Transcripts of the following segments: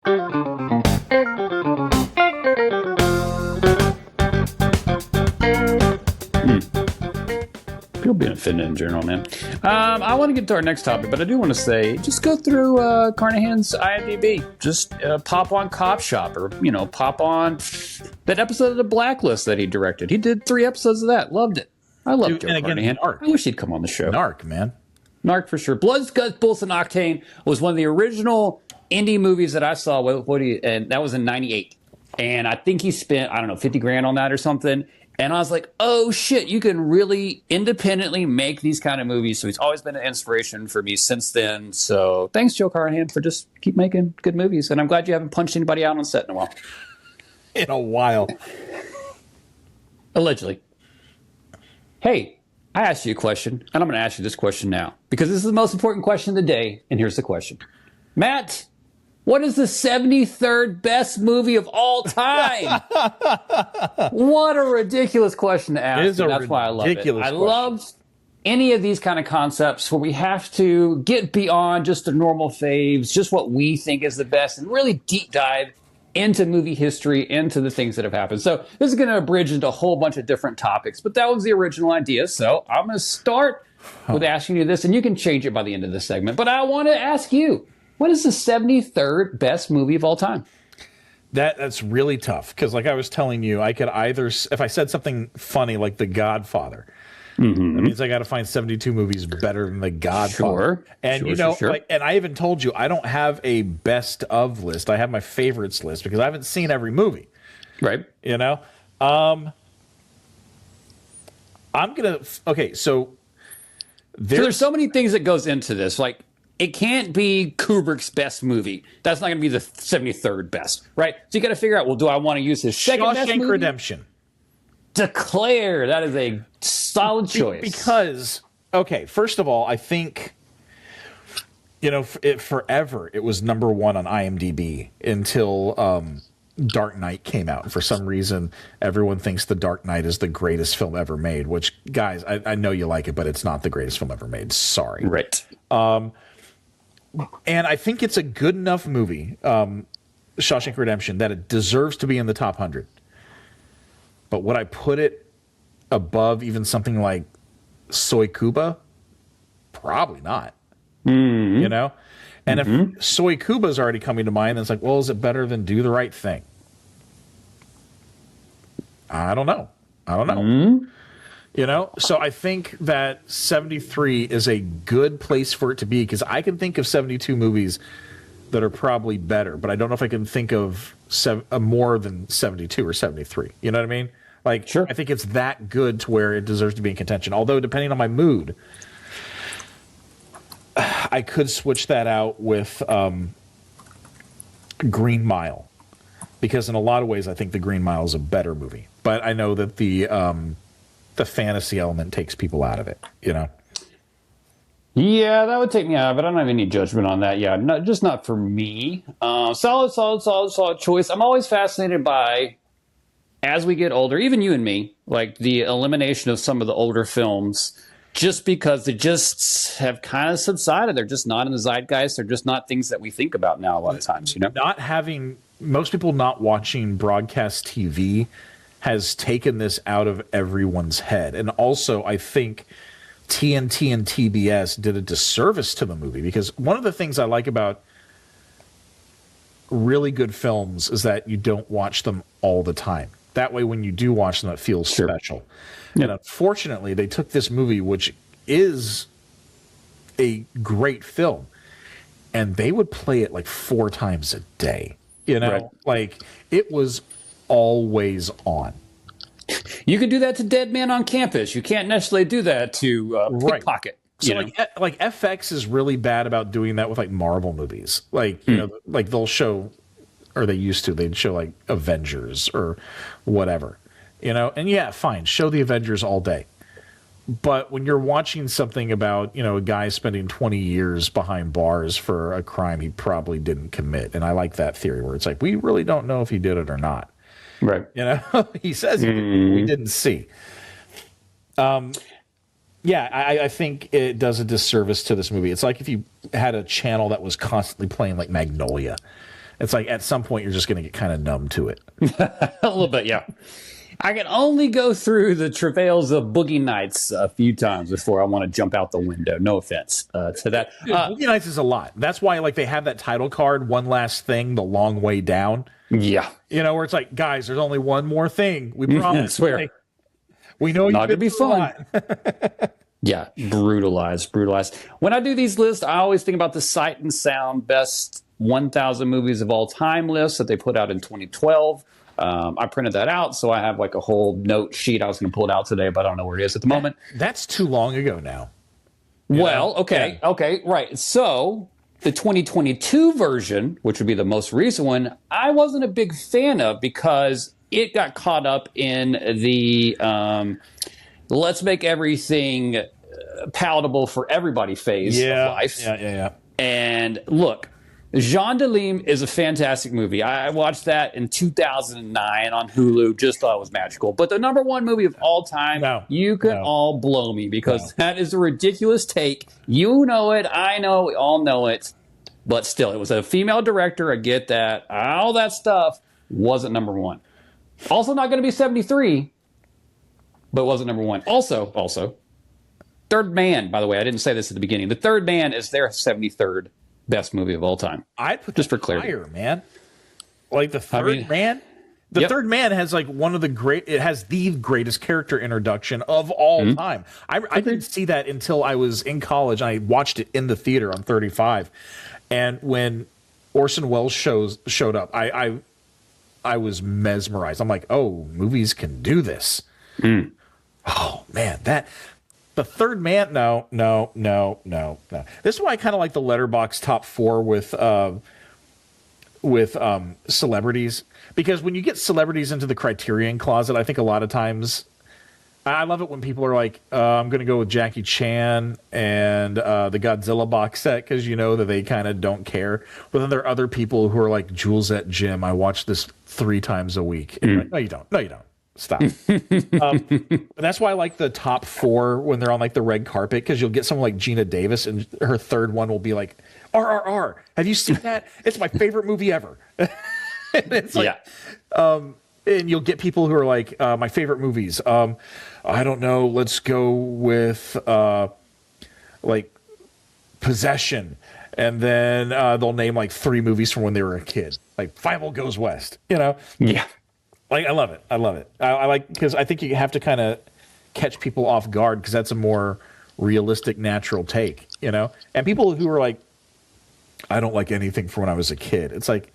People being offended in general, man. I want to get to our next topic, but I do want to say, just go through Carnahan's IMDb. Just pop on Cop Shop, or pop on that episode of The Blacklist that he directed. He did 3 episodes of that. Loved it. I loved Joe Carnahan. I wish he'd come on the show. Narc, man. Narc for sure. Bloods, Guts, Bullets, and Octane was one of the original indie movies that I saw. And that was in '98. And I think he spent, I don't know, 50 grand on that or something. And I was like, oh shit, you can really independently make these kind of movies. So he's always been an inspiration for me since then. So thanks, Joe Carnahan, for just keep making good movies. And I'm glad you haven't punched anybody out on set in a while. In a while. Allegedly. Hey, I asked you a question, and I'm going to ask you this question now, because this is the most important question of the day, and here's the question. Matt, what is the 73rd best movie of all time? What a ridiculous question to ask. That's why I love it. I love any of these kind of concepts where we have to get beyond just the normal faves, just what we think is the best, and really deep dive into movie history, into the things that have happened. So this is going to abridge into a whole bunch of different topics, but that was the original idea. So I'm going to start with asking you this, and you can change it by the end of this segment. But I want to ask you, what is the 73rd best movie of all time? That's really tough, because like I was telling you, I could either, if I said something funny like The Godfather, that means I got to find 72 movies better than The Godfather. Sure. And like, and I even told you, I don't have a best of list. I have my favorites list because I haven't seen every movie. Right. I'm going to, okay, so there's so many things that goes into this. Like, it can't be Kubrick's best movie. That's not going to be the 73rd best, right? So you got to figure out, well, do I want to use his second best movie? Shawshank Redemption. Declare. That is a solid choice. Because, okay, first of all, I think, forever it was number 1 on IMDb until Dark Knight came out. And for some reason, everyone thinks The Dark Knight is the greatest film ever made, which, guys, I know you like it, but it's not the greatest film ever made. Sorry. Right. And I think it's a good enough movie, Shawshank Redemption, that it deserves to be in the top 100. But would I put it above even something like Soy Cuba? Probably not. And if Soy Cuba is already coming to mind, then it's like, well, is it better than Do the Right Thing? I don't know. So I think that 73 is a good place for it to be, because I can think of 72 movies that are probably better, but I don't know if I can think of more than 72 or 73. You know what I mean? Like, sure. I think it's that good to where it deserves to be in contention. Although, depending on my mood, I could switch that out with Green Mile, because in a lot of ways, I think The Green Mile is a better movie. But I know that the fantasy element takes people out of it, Yeah, that would take me out of it. I don't have any judgment on that. Yeah, just not for me. Solid choice. I'm always fascinated by, as we get older, even you and me, like the elimination of some of the older films, just because they just have kind of subsided. They're just not in the zeitgeist. They're just not things that we think about now a lot of times, Most people not watching broadcast TV has taken this out of everyone's head. And also, I think TNT and TBS did a disservice to the movie, because one of the things I like about really good films is that you don't watch them all the time. That way, when you do watch them, it feels special. Yeah. And unfortunately, they took this movie, which is a great film, and they would play it like 4 times a day. Right. Like, it was always on. You can do that to Dead Man on Campus. You can't necessarily do that to Pickpocket. So like FX is really bad about doing that with like Marvel movies. Like, like they'll show, or they used to, they'd show like Avengers or whatever, and yeah, fine, show the Avengers all day. But when you're watching something about, a guy spending 20 years behind bars for a crime he probably didn't commit, and I like that theory where it's like, we really don't know if he did it or not. Right. He says he did, we didn't see. Yeah, I think it does a disservice to this movie. It's like if you had a channel that was constantly playing like Magnolia, It's like at some point you're just going to get kind of numb to it. A little bit, yeah. I can only go through the travails of Boogie Nights a few times before I want to jump out the window. No offense to that. Boogie Nights is a lot. That's why like they have that title card, One Last Thing, The Long Way Down. Yeah. You know, where it's like, guys, there's only one more thing. We promise. I swear. Like, we know Not you've gonna be been through a fun. lot. Yeah, brutalized. When I do these lists, I always think about the Sight and Sound best 1,000 movies of all time list that they put out in 2012. I printed that out, so I have like a whole note sheet. I was going to pull it out today, but I don't know where it is at the moment. That's too long ago now. Well, okay, Yeah. okay, right. So the 2022 version, which would be the most recent one, I wasn't a big fan of because it got caught up in the let's make everything palatable for everybody phase of life. Yeah. And look, Jean de Lime is a fantastic movie. I watched that in 2009 on Hulu. Just thought it was magical. But the number one movie of all time, you can all blow me because that is a ridiculous take. You know it. I know. We all know it. But still, it was a female director. I get that. All that stuff wasn't number one. Also not going to be 73, but wasn't number one. Also, Third Man, by the way, I didn't say this at the beginning. The Third Man is their 73rd best movie of all time. I'd put just that for clarity, higher, man. Like the Third Man. The Third Man has like one of the it has the greatest character introduction of all time. I didn't see that until I was in college. I watched it in the theater on 35. And when Orson Welles showed up, I was mesmerized. I'm like, oh, movies can do this. Oh man, the Third Man. No. This is why I kind of like the Letterboxd top 4 with celebrities, because when you get celebrities into the Criterion Closet, I think a lot of times I love it when people are like, I'm going to go with Jackie Chan and the Godzilla box set because you know that they kind of don't care. But then there are other people who are like, Jules at Jim, I watch this 3 times a week. And you're like, no, you don't. No, you don't. Stop. That's why I like the top 4 when they're on like the red carpet, because you'll get someone like Gina Davis and her third one will be like, RRR. Have you seen that? It's my favorite movie ever. And it's like, and you'll get people who are like, my favorite movies. I don't know. Let's go with like Possession. And then they'll name like 3 movies from when they were a kid. Like Fievel Goes West, you know? Yeah. Like, I love it. I like, because I think you have to kind of catch people off guard because that's a more realistic, natural take, you know? And people who are like, I don't like anything from when I was a kid. It's like,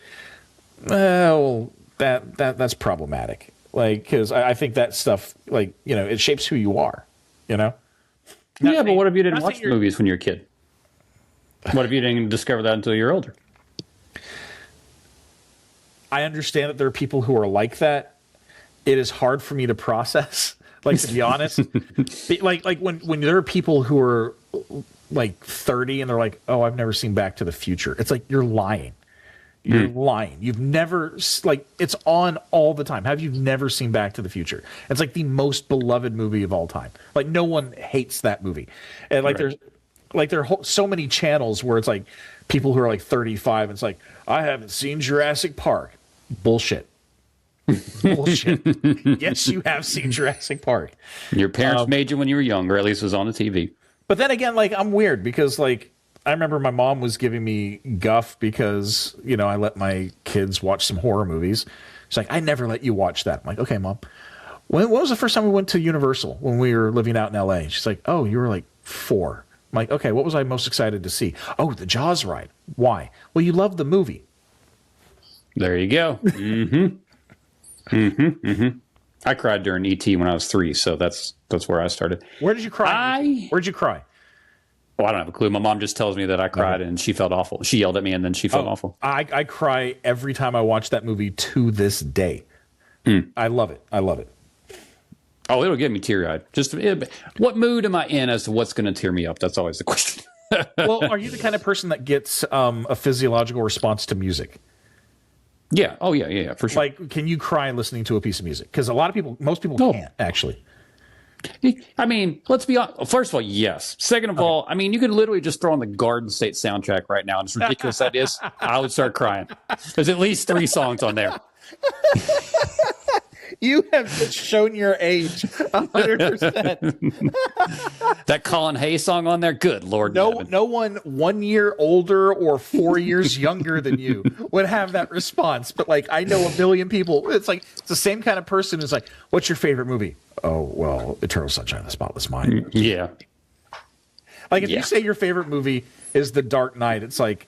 well, that's problematic. Like, because I think that stuff, like, you know, it shapes who you are, you know? Yeah, but what if you didn't watch movies when you were a kid? What if you didn't discover that until you're older? I understand that there are people who are like that. It is hard for me to process, like, to be honest. like when there are people who are like 30 and they're like, oh, I've never seen Back to the Future. It's like, you're lying. You're lying. You've never, like, it's on all the time. Have you never seen Back to the Future? It's like the most beloved movie of all time. Like, no one hates that movie. And like, there are so many channels where it's like people who are like 35. And it's like, I haven't seen Jurassic Park. Bullshit. Bullshit. Yes, you have seen Jurassic Park. Your parents made you when you were young, or at least it was on the TV. But then again, like, I'm weird because, like, I remember my mom was giving me guff because, you know, I let my kids watch some horror movies. She's like, I never let you watch that. I'm like, okay, Mom. When was the first time we went to Universal when we were living out in LA? She's like, oh, you were like 4. I'm like, okay, what was I most excited to see? Oh, the Jaws ride. Why? Well, you loved the movie. There you go. I cried during E.T. when I was 3, so that's where I started. Where did you cry? Where'd you cry? Oh, I don't have a clue. My mom just tells me that I cried and she felt awful. She yelled at me and then she felt awful. I cry every time I watch that movie to this day. I love it. I love it. Oh, it'll get me teary-eyed. What mood am I in as to what's going to tear me up? That's always the question. Well, are you the kind of person that gets a physiological response to music? Yeah. Oh, yeah, for sure. Like, can you cry listening to a piece of music? Because most people can't, actually. I mean, let's be honest. First of all, yes. Second of all, I mean, you could literally just throw on the Garden State soundtrack right now. And as ridiculous that is, I would start crying. There's at least 3 songs on there. You have just shown your age 100%. That Colin Hay song on there, good Lord. No one 1 year older or 4 years younger than you would have that response. But like, I know a billion people. It's like, it's the same kind of person who's like, what's your favorite movie? Oh, well, Eternal Sunshine of the Spotless Mind. Yeah. Like, if you say your favorite movie is The Dark Knight, it's like,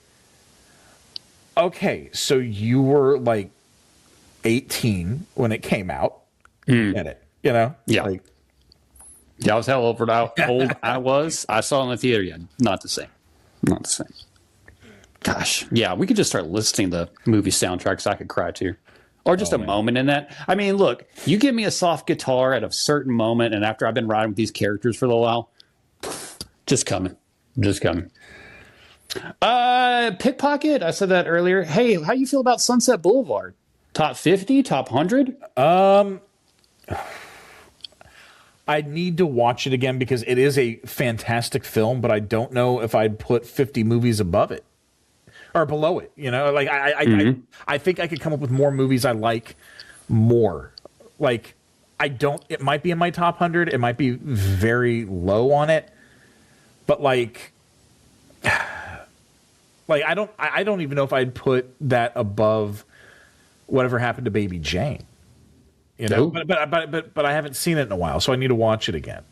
okay, so you were like 18 when it came out. Get it, you know? Yeah. Like, Yeah, I was how old I was. I saw it in the theater. Yeah, not the same. Not the same. Gosh, yeah, we could just start listing the movie soundtracks I could cry to. Or just moment in that. I mean, look, you give me a soft guitar at a certain moment, and after I've been riding with these characters for a little while, just coming. Just coming. Pickpocket, I said that earlier. Hey, how you feel about Sunset Boulevard? Top 50? Top 100? I need to watch it again because it is a fantastic film, but I don't know if I'd put 50 movies above it or below it. You know, like I think I could come up with more movies I like more. Like it might be in my top 100. It might be very low on it, but like I don't even know if I'd put that above Whatever Happened to Baby Jane. You know, but I haven't seen it in a while, so I need to watch it again.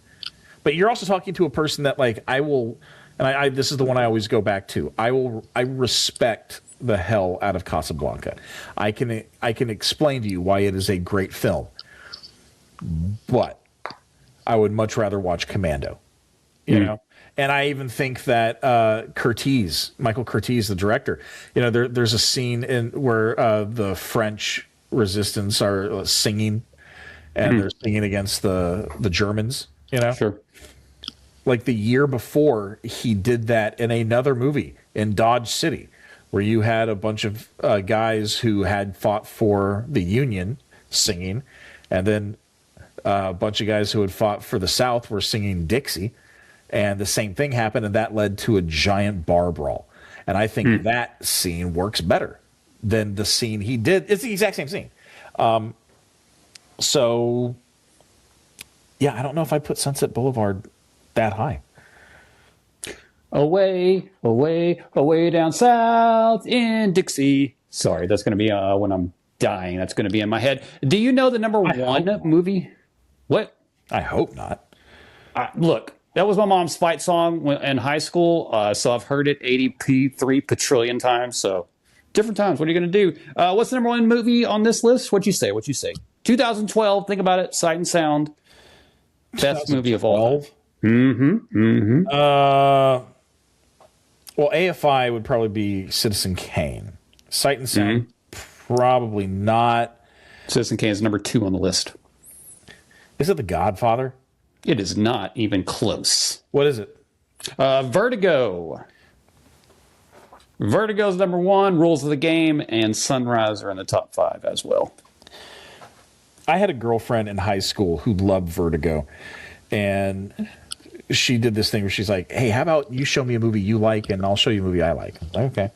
But you're also talking to a person that like I will, and I this is the one I always go back to. I respect the hell out of Casablanca. I can explain to you why it is a great film, but I would much rather watch Commando. You know, and I even think that Michael Curtiz, the director, you know, there's a scene where the French resistance are singing, and they're singing against the Germans. You know, Sure. like the year before he did that in another movie in Dodge City, where you had a bunch of guys who had fought for the Union singing, and then a bunch of guys who had fought for the South were singing Dixie, and the same thing happened, and that led to a giant bar brawl. And I think that scene works better than the scene he did. It's the exact same scene. So, yeah, I don't know if I put Sunset Boulevard that high. Away, away, away down south in Dixie. Sorry, that's going to be when I'm dying. That's going to be in my head. Do you know the number one movie? What? I hope not. Look, that was my mom's fight song in high school. So I've heard it 83 quadrillion times. So different times. What are you going to do? What's the number one movie on this list? What'd you say? 2012. Think about it. Sight and Sound. Best movie of all time. Well, AFI would probably be Citizen Kane. Sight and Sound, probably not. Citizen Kane is number 2 on the list. Is it The Godfather? It is not even close. What is it? Vertigo. Vertigo's number 1. Rules of the Game and Sunrise are in the top 5 as well. I had a girlfriend in high school who loved Vertigo, and she did this thing where she's like, hey, how about you show me a movie you like and I'll show you a movie I like. I was like, okay.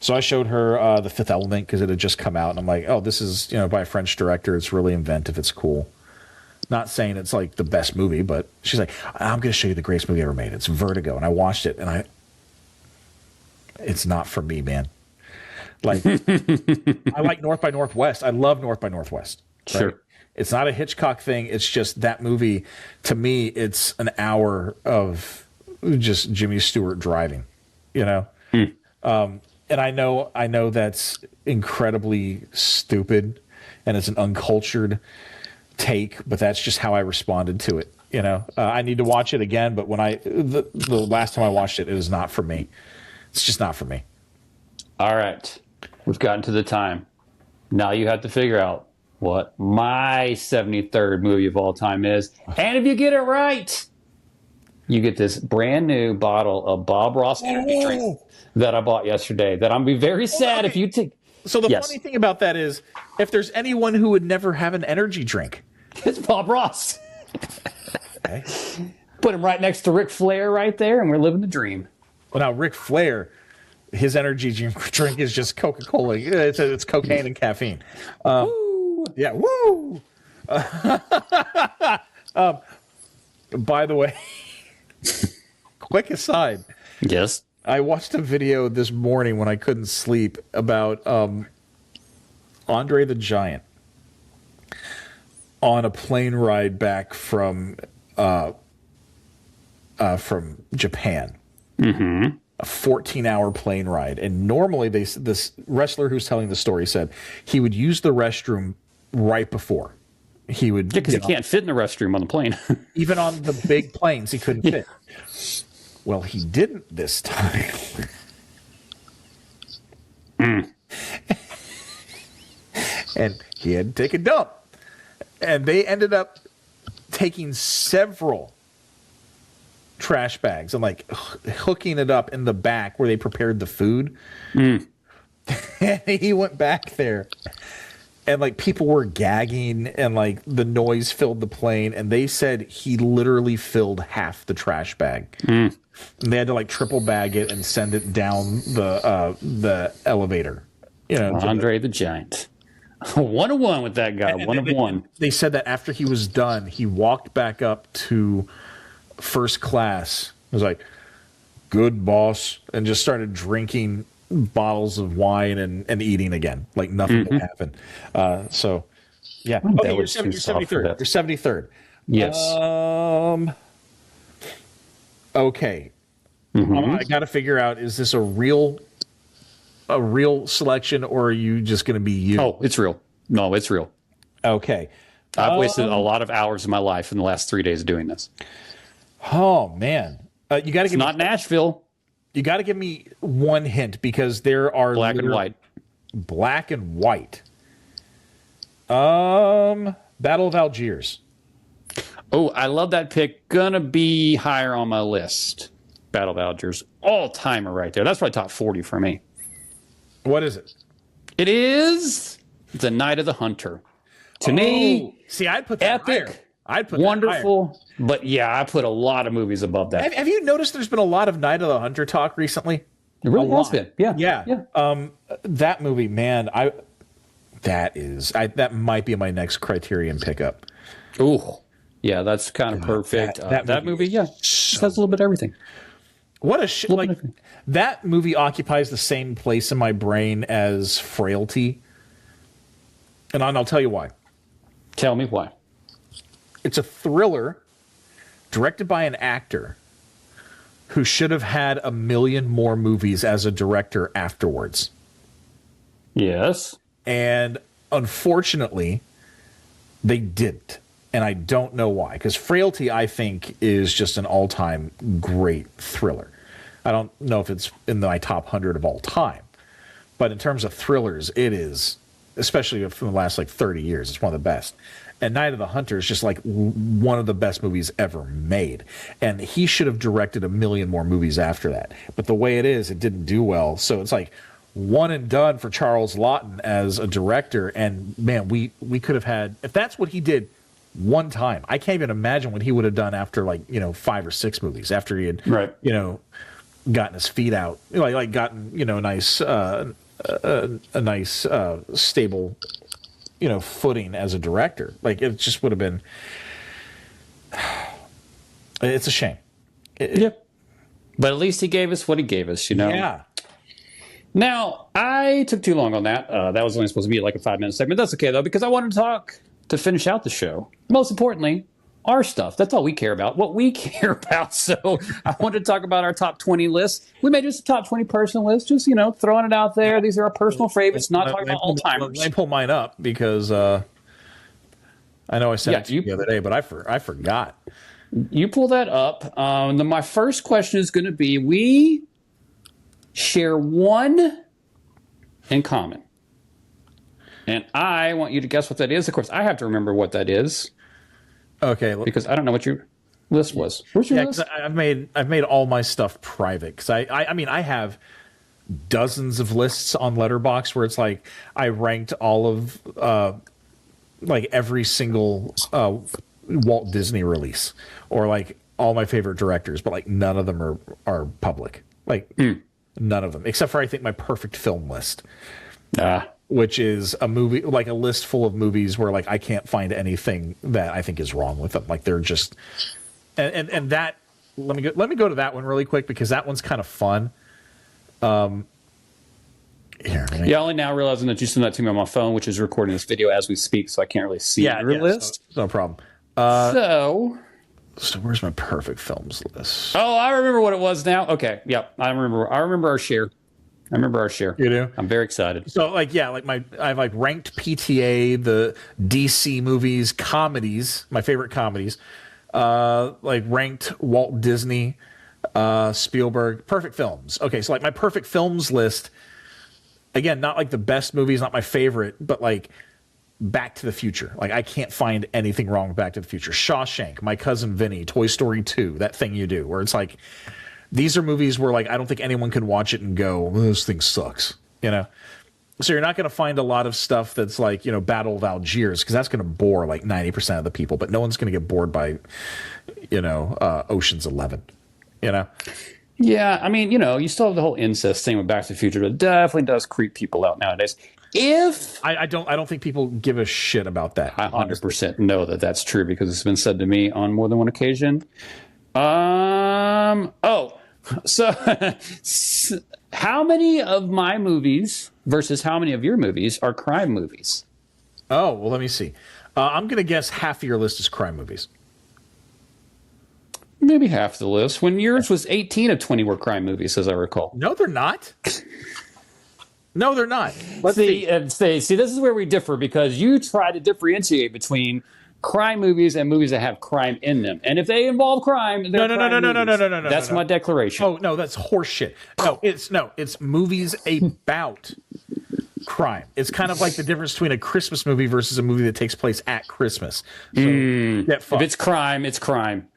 So I showed her The Fifth Element because it had just come out, and I'm like, oh, this is by a French director. It's really inventive. It's cool. Not saying it's like the best movie, but she's like, I'm going to show you the greatest movie ever made. It's Vertigo. And I watched it, and it's not for me, man. Like, I like North by Northwest. I love North by Northwest. Right? Sure. It's not a Hitchcock thing. It's just that movie, to me, it's an hour of just Jimmy Stewart driving, And I know that's incredibly stupid, and it's an uncultured take, but that's just how I responded to it. I need to watch it again, but when the last time I watched it, it was not for me. It's just not for me. All right. We've gotten to the time. Now you have to figure out what my 73rd movie of all time is. And if you get it right, you get this brand new bottle of Bob Ross energy drink that I bought yesterday that I'm going to be very sad if you take. So the funny thing about that is, if there's anyone who would never have an energy drink, it's Bob Ross. Okay. Put him right next to Ric Flair right there, and we're living the dream. Well, now Ric Flair, his energy drink is just Coca-Cola. It's cocaine and caffeine. Woo! Yeah, woo! By the way, quick aside. Yes. I watched a video this morning when I couldn't sleep about Andre the Giant on a plane ride back from Japan. Mm-hmm. A 14-hour plane ride, and normally this wrestler who's telling the story said he would use the restroom right before he would. Because he can't fit in the restroom on the plane. Even on the big planes, he couldn't fit. Well, he didn't this time. And he had to take a dump. And they ended up taking several trash bags and like hooking it up in the back where they prepared the food. And he went back there. And like people were gagging and like the noise filled the plane. And they said he literally filled half the trash bag. And they had to like triple bag it and send it down the elevator. You know, Andre the Giant. 1-1 with that guy. 1-1. They said that after he was done, he walked back up to first class. It was like, "Good boss," and just started drinking bottles of wine and eating again, like nothing had happened. So, yeah. That Okay, you're was too soft for 73rd. that. You're 73rd. Yes. Okay. I got to figure out, is this a real selection, or are you just going to be you? Oh, it's real. No, it's real. Okay. I've wasted a lot of hours of my life in the last 3 days doing this. Oh man. You got to It's not Nashville. You got to give me one hint, because there are Black and white. Black and white. Battle of Algiers. Oh, I love that pick. Gonna be higher on my list. Battle of Algiers. All-timer right there. That's probably top 40 for me. What is it? It is The Night of the Hunter. To me, see, I'd put that epic, higher. I'd put that wonderful. But yeah, I put a lot of movies above that. higher. Have you noticed there's been a lot of Night of the Hunter talk recently? It really A has lot. been. Yeah. Yeah. That movie, man, that might be my next Criterion pickup. Ooh. Yeah, that's kind of perfect. That movie, yeah. Just has a little bit of everything. What a like that movie occupies the same place in my brain as Frailty. And I'll tell you why. Tell me why. It's a thriller directed by an actor who should have had a million more movies as a director afterwards. Yes. And unfortunately, they didn't. And I don't know why. Because Frailty, I think, is just an all-time great thriller. I don't know if it's in my top 100 of all time. But in terms of thrillers, it is, especially from the last, 30 years, it's one of the best. And Night of the Hunter is just, one of the best movies ever made. And he should have directed a million more movies after that. But the way it is, it didn't do well. So it's one and done for Charles Laughton as a director. And, man, we could have had, if that's what he did one time, I can't even imagine what he would have done after 5 or 6 movies, after he had gotten his feet out, gotten a nice stable footing as a director. It just would have been, it's a shame. Yep. But at least he gave us what he gave us, Yeah. Now, I took too long on that. That was only supposed to be a 5-minute segment. That's okay, though, because I wanted to talk to finish out the show. Most importantly, our stuff. That's all we care about. What we care about. So I wanted to talk about our top 20 list. We made just a top 20 personal list, just, throwing it out there. These are our personal favorites, not talking about all-timers. Let me pull mine up, because I know I sent it to you the other day, but I forgot. You pull that up. Then my first question is going to be, we share one in common. And I want you to guess what that is. Of course, I have to remember what that is. Okay. Because I don't know what your list was. Where's your list? I've made all my stuff private. Because I have dozens of lists on Letterboxd where it's I ranked all of every single Walt Disney release, or like all my favorite directors, but like none of them are public. Like none of them, except for I think my perfect film list, which is a movie, like a list full of movies where like I can't find anything that I think is wrong with them. Like they're just, and that let me go to that one really quick because that one's kind of fun. Yeah, only now realizing that you sent that to me on my phone, which is recording this video as we speak, so I can't really see your list. No problem. So where's my perfect films list? Oh, I remember what it was now. Okay, yep, I remember our share. You do? I'm very excited. So like I've like ranked PTA, the DC movies, comedies, my favorite comedies. Like ranked Walt Disney, Spielberg, perfect films. Okay, so like my perfect films list. Again, not like the best movies, not my favorite, but like Back to the Future. Like I can't find anything wrong with Back to the Future. Shawshank, My Cousin Vinny, Toy Story 2, That Thing You Do, where it's like these are movies where like I don't think anyone can watch it and go, well, this thing sucks, you know? So you're not going to find a lot of stuff that's like, you know, Battle of Algiers, because that's going to bore like 90% of the people, but no one's going to get bored by, you know, Ocean's 11, you know? Yeah, I mean, you know, you still have the whole incest thing with Back to the Future, but it definitely does creep people out nowadays. I don't think people give a shit about that. I 100% know that that's true because it's been said to me on more than one occasion. So how many of my movies versus how many of your movies are crime movies? Oh, well, let me see. I'm going to guess half of your list is crime movies. Maybe half the list. When yours was 18 of 20 were crime movies, as I recall. No, they're not. No, they're not. See, this is where we differ because you try to differentiate between crime movies and movies that have crime in them. And if they involve crime, they're no. That's my declaration. Oh, no, that's horseshit. It's movies about crime. It's kind of like the difference between a Christmas movie versus a movie that takes place at Christmas. So get fucked. If it's crime, it's crime.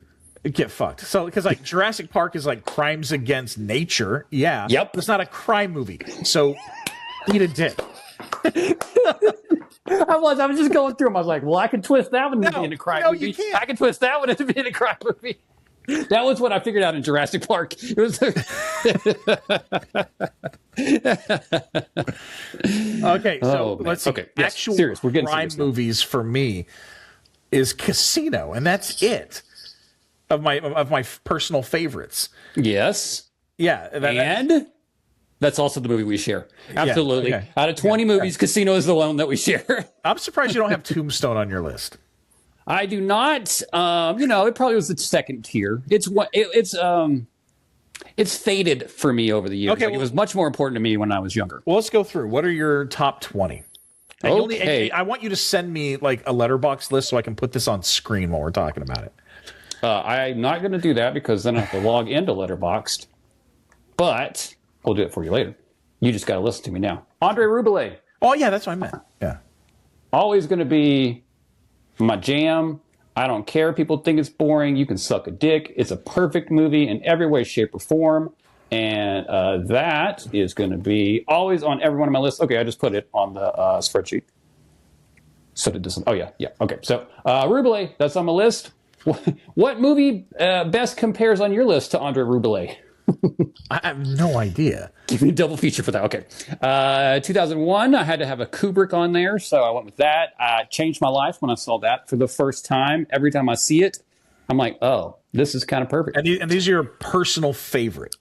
Get fucked. So, because like Jurassic Park is like crimes against nature. Yeah. Yep. But it's not a crime movie. So, eat a dick. I was just going through them. I was like, well, I can twist that one into being a crime movie. You can't. I can twist that one into being a crime movie. That was what I figured out in Jurassic Park. It was okay, so let's see. Okay, yes, actual serious. We're getting crime serious now. movies for me is Casino, and that's it. Of my personal favorites. Yes. Yeah. And that's also the movie we share. Absolutely. Yeah, okay. Out of 20 movies, Casino is the one that we share. I'm surprised you don't have Tombstone on your list. I do not. You know, it probably was the second tier. It's faded for me over the years. Okay, it was much more important to me when I was younger. Well, let's go through. What are your top 20? Okay. I want you to send me like a letterbox list so I can put this on screen while we're talking about it. I'm not going to do that because then I have to log into Letterboxd. But we'll do it for you later. You just got to listen to me now. Andre Rublev. Oh, yeah, that's what I meant. Yeah. Always going to be my jam. I don't care. People think it's boring. You can suck a dick. It's a perfect movie in every way, shape, or form. And that is going to be always on every one of my lists. Okay, I just put it on the spreadsheet. So it doesn't. Oh, yeah. Okay, so Rublev, that's on my list. What movie best compares on your list to Andre Rublev? I have no idea. Give me a double feature for that. Okay. 2001, I had to have a Kubrick on there, so I went with that. Changed my life when I saw that for the first time. Every time I see it, I'm like, oh, this is kind of perfect. And these are your personal favorite.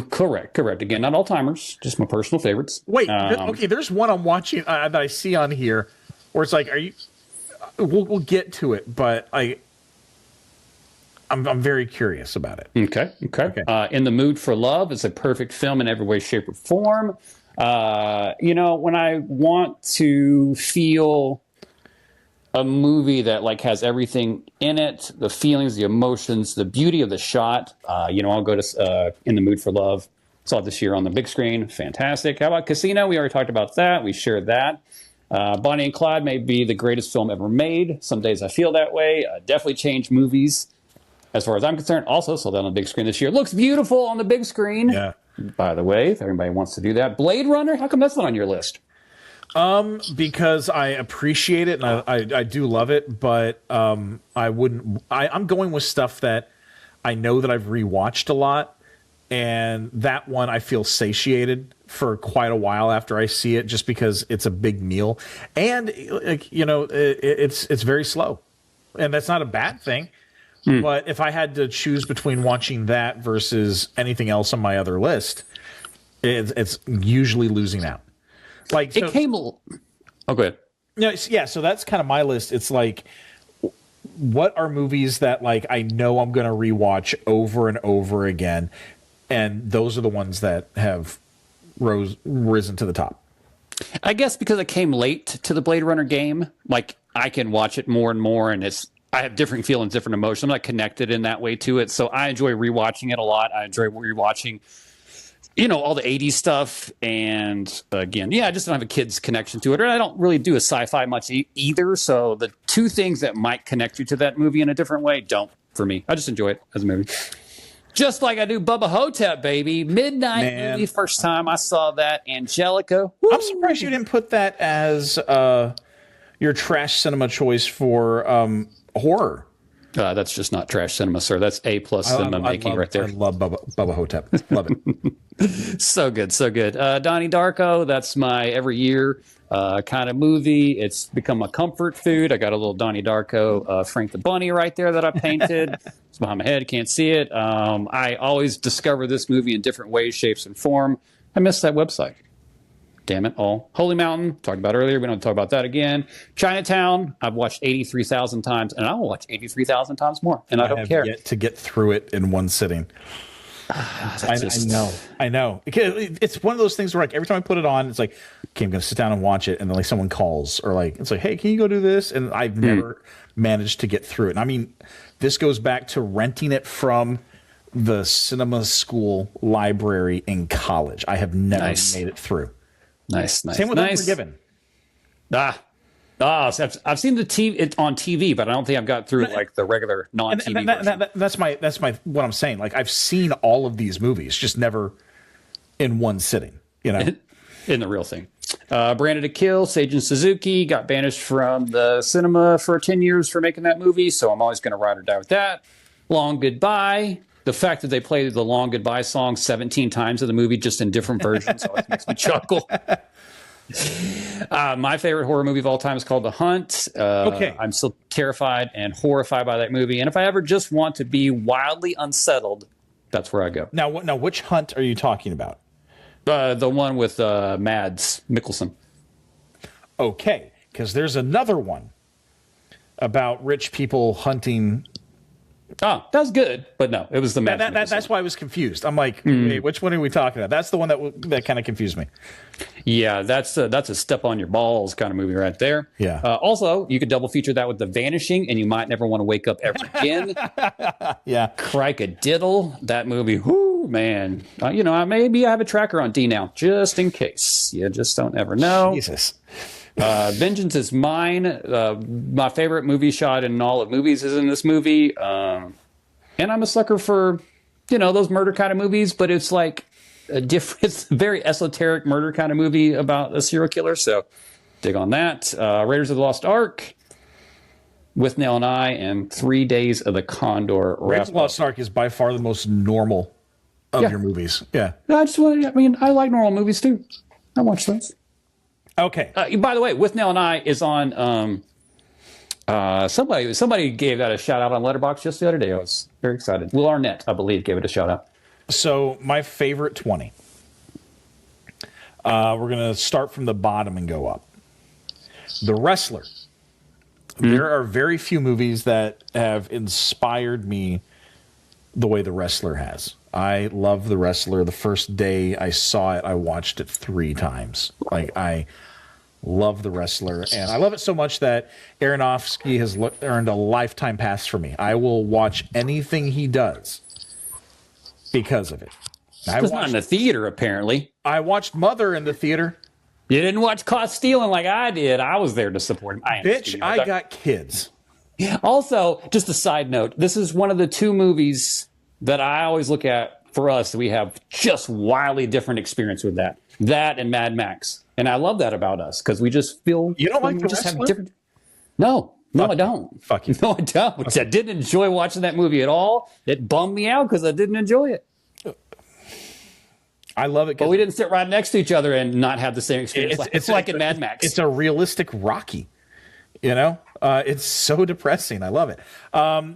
Correct. Again, not all timers, just my personal favorites. Wait, okay, there's one I'm watching that I see on here where it's like, are you... We'll get to it, but I'm very curious about it. Okay. In the Mood for Love is a perfect film in every way, shape, or form. You know, when I want to feel a movie that like has everything in it, the feelings, the emotions, the beauty of the shot, you know, I'll go to In the Mood for Love. Saw it this year on the big screen. Fantastic. How about Casino? We already talked about that. We shared that. Bonnie and Clyde may be the greatest film ever made. Some days I feel that way. Definitely changed movies. As far as I'm concerned, also saw that on the big screen this year. Looks beautiful on the big screen. Yeah. By the way, if everybody wants to do that. Blade Runner, how come that's not on your list? Because I appreciate it and I do love it, but I'm going with stuff that I know that I've rewatched a lot, and that one I feel satiated for quite a while after I see it, just because it's a big meal, and like, it's very slow, and that's not a bad thing. But if I had to choose between watching that versus anything else on my other list, it's usually losing out. Like, so, It came. Oh, go ahead. yeah. So that's kind of my list. It's like, what are movies that like I know I'm going to rewatch over and over again, and those are the ones that have risen to the top. I guess because it came late to the Blade Runner game, like I can watch it more and more, and I have different feelings, different emotions. I'm not connected in that way to it, so I enjoy rewatching it a lot. I enjoy rewatching, all the 80s stuff, and again, I just don't have a kid's connection to it, or I don't really do a sci-fi much either. So the two things that might connect you to that movie in a different way don't for me. I just enjoy it as a movie. Just like I do Bubba Hotep, baby. Midnight movie, first time I saw that. Angelica. Woo! I'm surprised you didn't put that as your trash cinema choice for horror. That's just not trash cinema, sir. That's A+ cinema making right there. I love Bubba Hotep. Love it. So good, so good. Donnie Darko, that's my every year kind of movie. It's become a comfort food. I got a little Donnie Darko Frank the Bunny right there that I painted. It's behind my head, can't see it. I always discover this movie in different ways, shapes, and form. I missed that website. Damn it all. Holy Mountain, talked about earlier. We don't talk about that again. Chinatown, I've watched 83,000 times, and I will watch 83,000 times more, and I don't care. Yet to get through it in one sitting. I know. It's one of those things where like every time I put it on, it's like, okay, I'm going to sit down and watch it, and then like someone calls, or like it's like, hey, can you go do this? And I've never managed to get through it. And I mean, this goes back to renting it from the cinema school library in college. I have never made it through. Nice. Same with Unforgiven. I've seen it on TV, but I don't think I've got through like the regular non-TV version. That's my what I'm saying. Like I've seen all of these movies, just never in one sitting. In the real thing. Branded to Kill, Seijun Suzuki got banished from the cinema for 10 years for making that movie, so I'm always going to ride or die with that. Long Goodbye. The fact that they played the Long Goodbye song 17 times in the movie, just in different versions, always makes me chuckle. My favorite horror movie of all time is called The Hunt. I'm still terrified and horrified by that movie. And if I ever just want to be wildly unsettled, that's where I go. Now, which Hunt are you talking about? The one with Mads Mikkelsen. Okay, because there's another one about rich people hunting. Oh, that's good, but no, it was the Mads. That's why I was confused. I'm like, wait, which one are we talking about? That's the one that kind of confused me. Yeah, that's a step on your balls kind of movie right there. Yeah. Also, you could double feature that with The Vanishing, and you might never want to wake up ever again. Yeah. Crike-a-diddle, that movie. Whoo, man. Maybe I have a tracker on D now, just in case. You just don't ever know. Jesus. Vengeance is Mine. My favorite movie shot in all of movies is in this movie. And I'm a sucker for, those murder kind of movies, but it's like it's a very esoteric murder kind of movie about a serial killer. So dig on that. Raiders of the Lost Ark, With Nell and I, and 3 Days of the Condor. Raiders of the Lost Ark is by far the most normal of your movies. Yeah. I like normal movies too. I watch those. Okay. By the way, With Nell and I is on. Somebody gave that a shout out on Letterboxd just the other day. I was very excited. Will Arnett, I believe, gave it a shout out. So my favorite 20. We're gonna start from the bottom and go up. The Wrestler. There are very few movies that have inspired me the way The Wrestler has. I love The Wrestler. The first day I saw it, I watched it 3 times. Like, I love The Wrestler. And I love it so much that Aronofsky has earned a lifetime pass for me. I will watch anything he does because of it. It's not in the theater, apparently. I watched Mother in the theater. You didn't watch Caught Stealing like I did. I was there to support him. Bitch, I got kids. Also, just a side note, this is one of the 2 movies that I always look at for us. We have just wildly different experience with that. That and Mad Max. And I love that about us because we just feel You don't like we The just have Wrestler? different. No, Fuck I don't. Fuck you. No, I don't. I didn't enjoy watching that movie at all. It bummed me out because I didn't enjoy it. I love it. But we didn't sit right next to each other and not have the same experience. It's like in Mad Max. It's a realistic Rocky. You know, it's so depressing. I love it.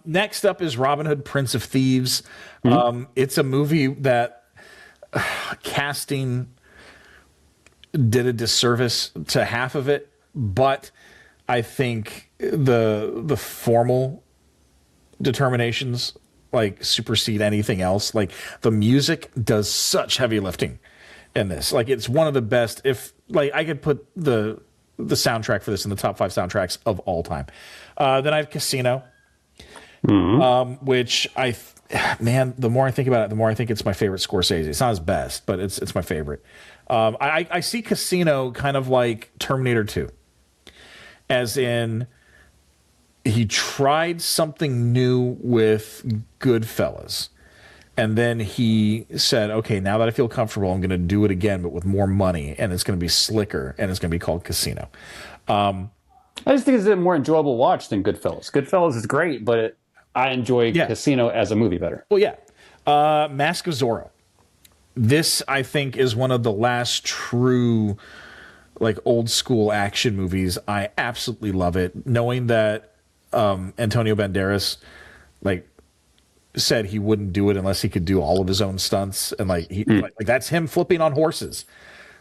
Next up is Robin Hood, Prince of Thieves. It's a movie that casting did a disservice to half of it, but I think the formal determinations like supersede anything else. Like the music does such heavy lifting in this. Like it's one of the best. If like I could put the soundtrack for this in the top 5 soundtracks of all time. Then I have Casino, which man, the more I think about it, the more I think it's my favorite Scorsese. It's not his best, but it's my favorite. I see Casino kind of like Terminator 2, as in he tried something new with Goodfellas. And then he said, okay, now that I feel comfortable, I'm going to do it again, but with more money. And it's going to be slicker. And it's going to be called Casino. I just think it's a more enjoyable watch than Goodfellas. Goodfellas is great, but I enjoy Casino as a movie better. Well, yeah. Mask of Zorro. This, I think, is one of the last true, like, old school action movies. I absolutely love it. Knowing that Antonio Banderas, like, said he wouldn't do it unless he could do all of his own stunts, and like that's him flipping on horses.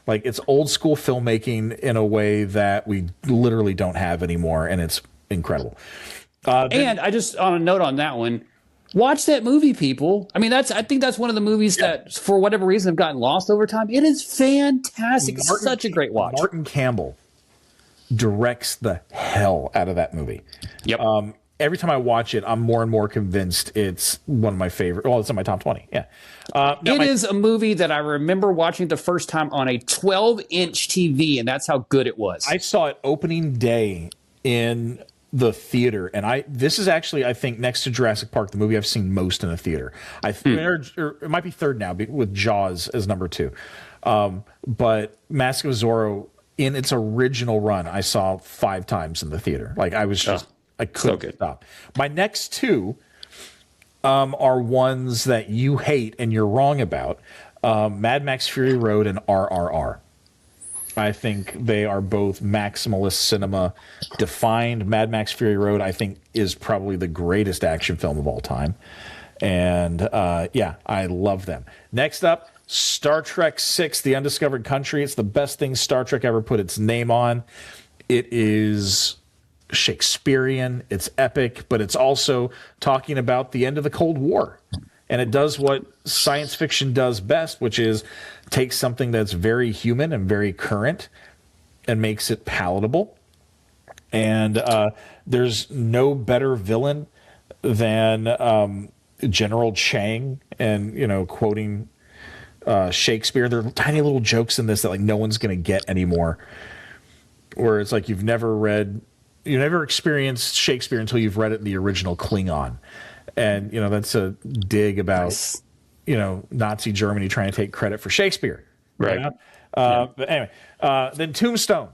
Like it's old school filmmaking in a way that we literally don't have anymore, and it's incredible. And I just on a note on that one, watch that movie, people. I mean, I think that's one of the movies that, for whatever reason, have gotten lost over time. It is fantastic. It's such a great watch. Martin Campbell directs the hell out of that movie. Yep. Every time I watch it, I'm more and more convinced it's one of my favorite. Well, it's in my top 20. Yeah. It is a movie that I remember watching the first time on a 12-inch TV, and that's how good it was. I saw it opening day in the theater, and this is actually, I think, next to Jurassic Park, the movie I've seen most in a theater. Or it might be third now, with Jaws as number 2. But Mask of Zorro, in its original run, I saw 5 times in the theater. Like I was just... I couldn't stop. My next 2 are ones that you hate and you're wrong about. Mad Max Fury Road and RRR. I think they are both maximalist cinema defined. Mad Max Fury Road, I think, is probably the greatest action film of all time. And yeah, I love them. Next up, Star Trek VI, The Undiscovered Country. It's the best thing Star Trek ever put its name on. It is Shakespearean, it's epic, but it's also talking about the end of the Cold War. And it does what science fiction does best, which is take something that's very human and very current and makes it palatable. And there's no better villain than General Chang, and, you know, quoting Shakespeare. There are tiny little jokes in this that like no one's going to get anymore, where it's like you never experienced Shakespeare until you've read it in the original Klingon. And, you know, that's a dig about, you know, Nazi Germany trying to take credit for Shakespeare. Right. You know? But anyway, then Tombstone.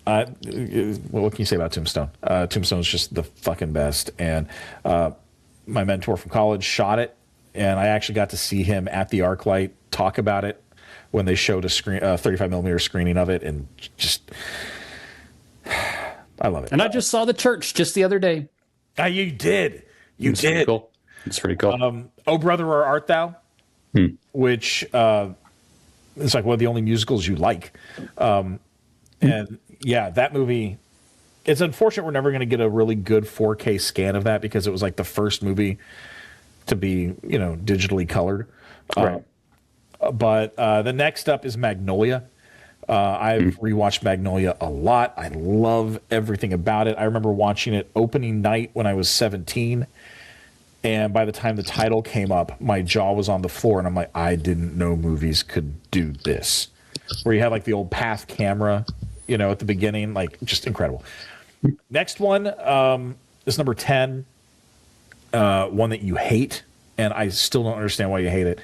What can you say about Tombstone? Tombstone is just the fucking best. And my mentor from college shot it, and I actually got to see him at the ArcLight talk about it when they showed a 35 millimeter screening of it, and just... I love it. And I just saw The Church just the other day. You did. It's pretty cool. It's pretty cool. Oh, Brother, Where Art Thou? Which is like one of the only musicals you like. And yeah, that movie, it's unfortunate we're never going to get a really good 4K scan of that, because it was like the first movie to be, you know, digitally colored. Right. But the next up is Magnolia. I've rewatched Magnolia a lot. I love everything about it. I remember watching it opening night when I was 17. And by the time the title came up, my jaw was on the floor. And I'm like, I didn't know movies could do this. Where you have like the old path camera, you know, at the beginning, like just incredible. Next one is number 10. One that you hate. And I still don't understand why you hate it.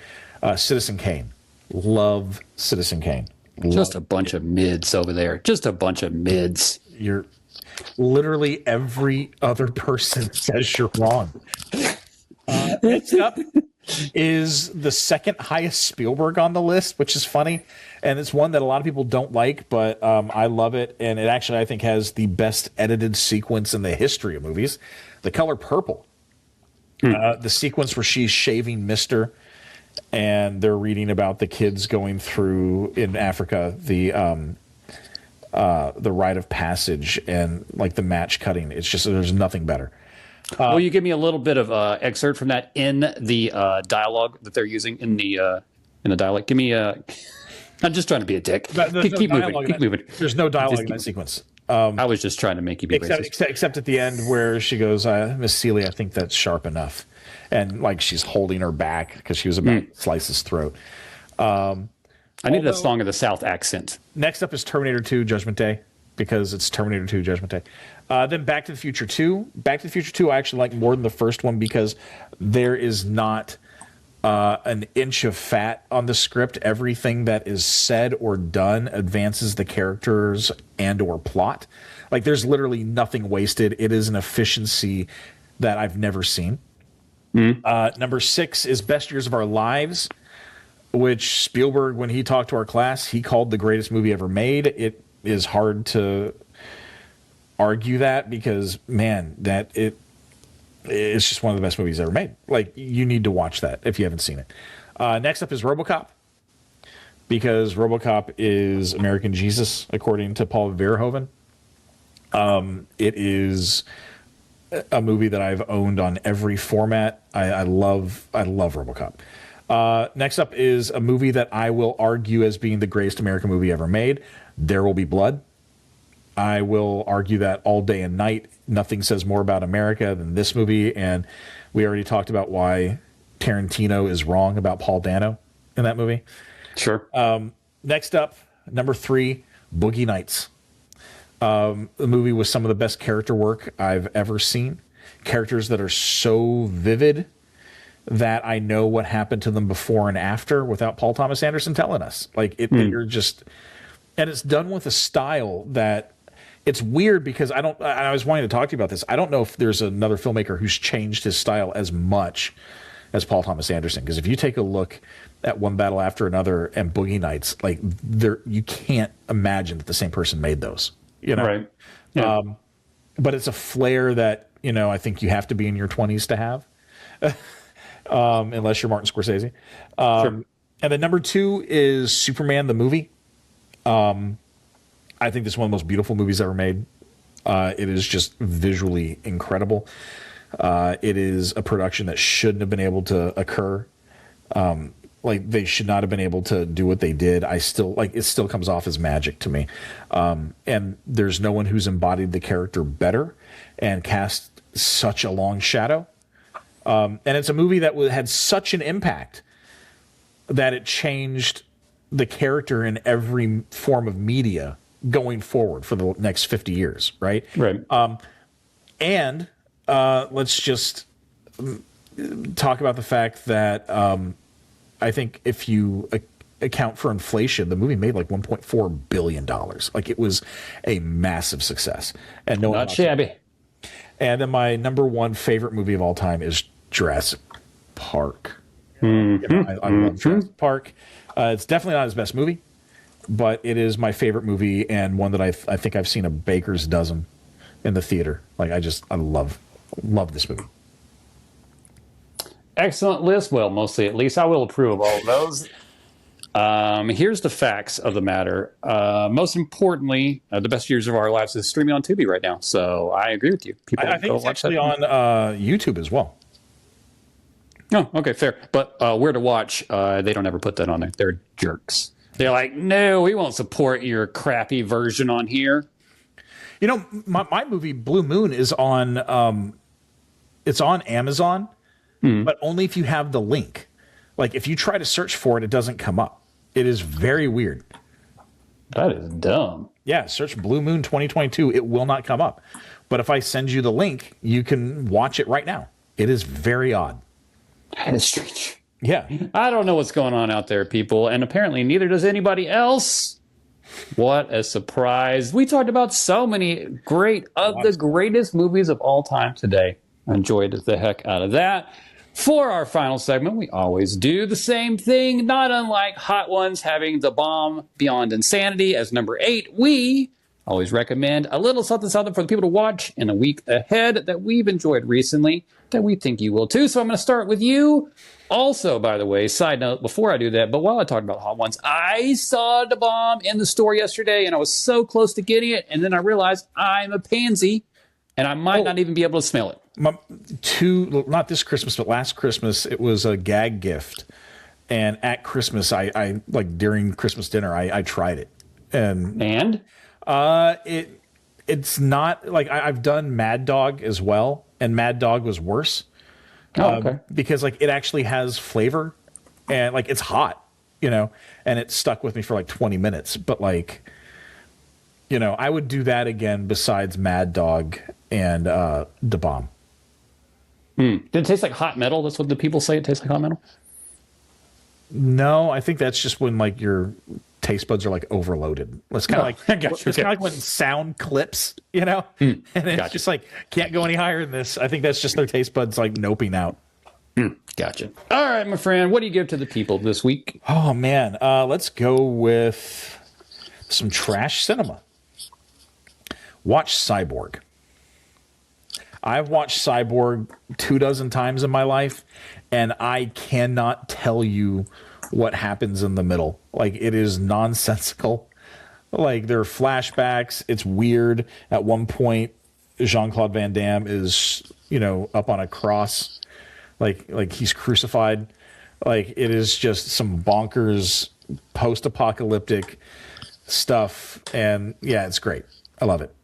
Citizen Kane. Love Citizen Kane. Just a bunch of mids over there. Just a bunch of mids. You're literally every other person says you're wrong. Next up is the second highest Spielberg on the list, which is funny. And it's one that a lot of people don't like, but I love it. And it actually, I think, has the best edited sequence in the history of movies. The Color Purple. The sequence where she's shaving Mister, and they're reading about the kids going through in Africa the rite of passage and like the match cutting. It's just there's nothing better. Will you give me a little bit of excerpt from that in the dialogue that they're using in the dialogue? Give me a. I'm just trying to be a dick. Keep moving. Keep moving. There's no dialogue in that sequence. I was just trying to make you be racist. Except at the end where she goes, Miss Celie, I think that's sharp enough. And like she's holding her back because she was about to slice his throat. I need a Song of the South accent. Next up is Terminator 2 Judgment Day, because it's Terminator 2 Judgment Day. Then Back to the Future 2. Back to the Future 2 I actually like more than the first one because there is not an inch of fat on the script. Everything that is said or done advances the characters and or plot. Like there's literally nothing wasted. It is an efficiency that I've never seen. Number 6 is Best Years of Our Lives, which Spielberg, when he talked to our class, he called the greatest movie ever made. It is hard to argue that because, man, it's just one of the best movies ever made. Like, you need to watch that if you haven't seen it. Next up is RoboCop, because RoboCop is American Jesus, according to Paul Verhoeven. It is a movie that I've owned on every format. I love RoboCop. Next up is a movie that I will argue as being the greatest American movie ever made, There Will Be Blood. I will argue that all day and night. Nothing says more about America than this movie, and we already talked about why Tarantino is wrong about Paul Dano in that movie. Sure. Next up, number 3, Boogie Nights. The movie with some of the best character work I've ever seen. Characters that are so vivid that I know what happened to them before and after without Paul Thomas Anderson telling us. Like you're just, and it's done with a style that it's weird because I was wanting to talk to you about this. I don't know if there's another filmmaker who's changed his style as much as Paul Thomas Anderson. Because if you take a look at One Battle After Another and Boogie Nights, like you can't imagine that the same person made those. You know, right? Yeah. But it's a flair that I think you have to be in your 20s to have, unless you're Martin Scorsese. Sure. And then number 2 is Superman the movie. I think this is one of the most beautiful movies ever made. It is just visually incredible. It is a production that shouldn't have been able to occur. Like they should not have been able to do what they did. It still comes off as magic to me. And there's no one who's embodied the character better and cast such a long shadow. And it's a movie that had such an impact that it changed the character in every form of media going forward for the next 50 years, right? Right. And let's just talk about the fact that I think if you account for inflation, the movie made like $1.4 billion. Like it was a massive success. And not shabby. And then my number 1 favorite movie of all time is Jurassic Park. I love Jurassic Park. It's definitely not his best movie, but it is my favorite movie and one that I think I've seen a baker's dozen in the theater. Like I love this movie. Excellent list. Well, mostly at least. I will approve of all of those. Here's the facts of the matter. Most importantly, the Best Years of Our Lives is streaming on Tubi right now. So I agree with you. People I think it's actually on YouTube as well. Oh, okay, fair. But where to watch, they don't ever put that on there. They're jerks. They're like, no, we won't support your crappy version on here. My movie Blue Moon is on it's on Amazon, but only if you have the link. Like if you try to search for it, it doesn't come up. It is very weird. That is dumb. Yeah, search Blue Moon 2022. It will not come up. But if I send you the link, you can watch it right now. It is very odd. That is strange. Yeah. I don't know what's going on out there, people, and apparently neither does anybody else. What a surprise. We talked about so many the greatest movies of all time today. I enjoyed the heck out of that. For our final segment, we always do the same thing, not unlike Hot Ones having The Bomb Beyond Insanity as number 8. We always recommend a little something for the people to watch in a week ahead that we've enjoyed recently that we think you will too. So I'm going to start with you. Also, by the way, side note, before I do that, but while I talk about Hot Ones, I saw The Bomb in the store yesterday and I was so close to getting it. And then I realized I'm a pansy and I might not even be able to smell it. Not this Christmas, but last Christmas, it was a gag gift. And at Christmas, I like during Christmas dinner, I tried it. And? It's not like I've done Mad Dog as well. And Mad Dog was worse. Okay. Because like it actually has flavor and like it's hot, and it stuck with me for like 20 minutes. But like, I would do that again besides Mad Dog and Da Bomb. Did it taste like hot metal? That's what the people say. It tastes like hot metal? No, I think that's just when like your taste buds are like overloaded. It's kind of it's kind of like when sound clips, and it's just like can't go any higher than this. I think that's just their taste buds like noping out. Gotcha. All right, my friend, what do you give to the people this week? Oh man, let's go with some trash cinema. Watch Cyborg. I've watched Cyborg 24 times in my life, and I cannot tell you what happens in the middle. Like, it is nonsensical. Like, there are flashbacks. It's weird. At one point, Jean-Claude Van Damme is, up on a cross. Like he's crucified. Like, it is just some bonkers post-apocalyptic stuff. And, yeah, it's great. I love it.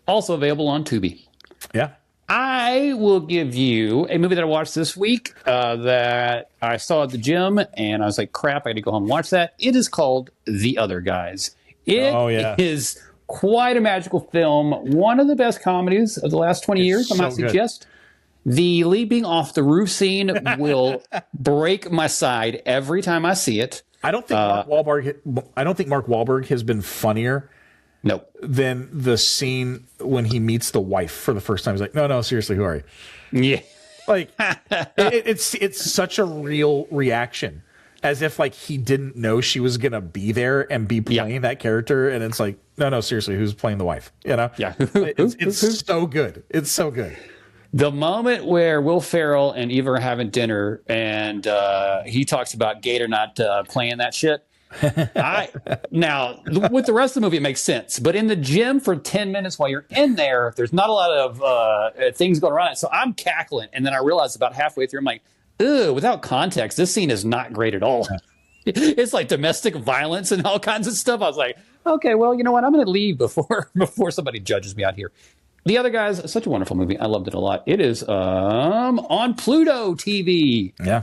Also available on Tubi. Yeah. I will give you a movie that I watched this week that I saw at the gym, and I was like, crap, I got to go home and watch that. It is called The Other Guys. It is quite a magical film. One of the best comedies of the last 20 years, I might suggest. The leaping off the roof scene will break my side every time I see it. I don't think Mark Wahlberg has been funnier. Nope. Than the scene when he meets the wife for the first time. He's like, no, seriously, who are you? Yeah. Like, it's such a real reaction, as if like he didn't know she was gonna be there and be playing that character. And it's like, no, seriously, who's playing the wife? Yeah. It's so good. It's so good. The moment where Will Ferrell and Eva are having dinner and he talks about Gator not playing that shit. Now, with the rest of the movie, it makes sense. But in the gym for 10 minutes while you're in there, there's not a lot of things going around. So I'm cackling. And then I realized about halfway through, I'm like, ooh, without context, this scene is not great at all. It's like domestic violence and all kinds of stuff. I was like, okay, well, you know what? I'm going to leave before somebody judges me out here. The Other Guys, such a wonderful movie. I loved it a lot. It is on Pluto TV. Yeah.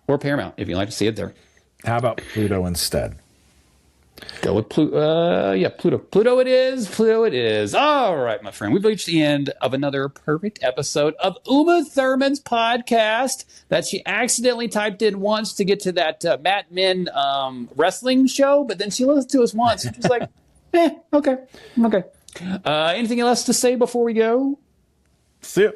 Or Paramount, if you'd like to see it there. How about Pluto instead? Go with Pluto. Pluto. Pluto it is. Pluto it is. All right, my friend. We've reached the end of another perfect episode of Uma Thurman's podcast that she accidentally typed in once to get to that Matt Min wrestling show, but then she listened to us once and she was like, okay. Anything else to say before we go? See ya.